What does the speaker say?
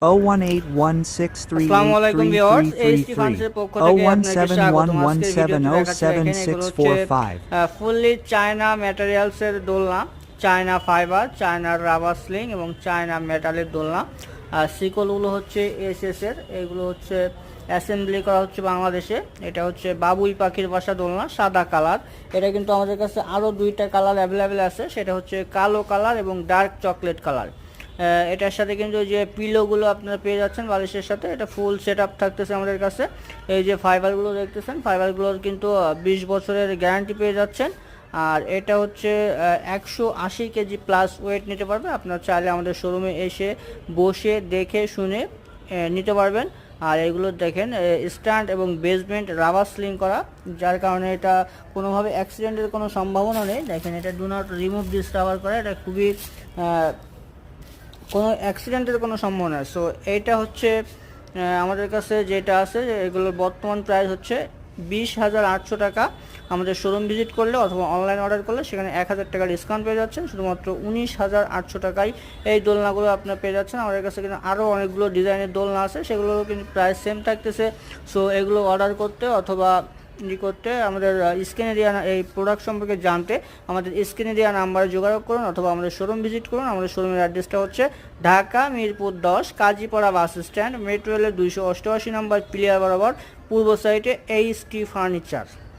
আসসালামু আলাইকুম viewers, HT ফান্ডসের পক্ষ থেকে আপনাকে স্বাগতম। আজকের ভিডিওতে দেখাচ্ছি দেখেন এগুলো হচ্ছে ফুললি চায়না ম্যাটেরিয়ালসের দোলনা, চায়না ফাইবার, চায়নার রাবার স্লিং এবং চায়না মেটালের দোলনা। আর শিকলগুলো হচ্ছে এসএস এর, এগুলো হচ্ছে অ্যাসেম্বলি করা হচ্ছে বাংলাদেশে। এটা হচ্ছে বাবুই পাখির বাসা দোলনা, সাদা কালার। এটা কিন্তু আমাদের কাছে আরও দুইটা কালার অ্যাভেলেবেল আছে, সেটা হচ্ছে কালো কালার এবং ডার্ক চকলেট কালার। এটার সাথে কিন্তু যে পিলোগুলো আপনারা পেয়ে যাচ্ছেন বালিশের সাথে, এটা ফুল সেট আপ থাকতেছে আমাদের কাছে। এই যে ফাইবারগুলো দেখতেছেন, ফাইবারগুলোর কিন্তু 20 বছরের গ্যারান্টি পেয়ে যাচ্ছেন। আর এটা হচ্ছে 180 কেজি প্লাস ওয়েট নিতে পারবে। আপনারা চাইলে আমাদের শোরুমে এসে বসে দেখে শুনে নিতে পারবেন। আর এগুলো দেখেন স্ট্যান্ড এবং বেসমেন্ট রাবার স্লিং করা, যার কারণে এটা কোনোভাবে অ্যাক্সিডেন্টের কোনো সম্ভাবনা নেই। দেখেন এটা do not remove this rubber করা, এটা খুবই কোনো অ্যাক্সিডেন্টের কোনো সম্ভাবনা। সো এইটা হচ্ছে আমাদের কাছে যেটা আছে, এগুলোর বর্তমান প্রাইস হচ্ছে 20,800 টাকা। আমাদের শোরুম ভিজিট করলে অথবা অনলাইন অর্ডার করলে সেখানে 1,000 টাকা ডিসকাউন্ট পেয়ে যাচ্ছেন। শুধুমাত্র 19,800 টাকায় এই দোলনাগুলো আপনারা পেয়ে যাচ্ছেন। আমাদের কাছে কিন্তু আরও অনেকগুলো ডিজাইনের দোলনা আছে, সেগুলোরও কিন্তু প্রাইস সেম থাকতেছে। সো এগুলো অর্ডার করতে অথবা করতে আমাদের স্ক্রিনে দেওয়া এই প্রোডাক্ট সম্পর্কে জানতে আমাদের স্ক্রিনে দেওয়া নাম্বারে যোগাযোগ করুন অথবা আমাদের শোরুম ভিজিট করুন। আমাদের শোরুমের অ্যাড্রেসটা হচ্ছে Dhaka Mirpur 10 Kazipara bus stand, metro রেলের 288 নম্বর পিলিয়ার বরাবর পূর্ব সাইডে এইচটি ফার্নিচার।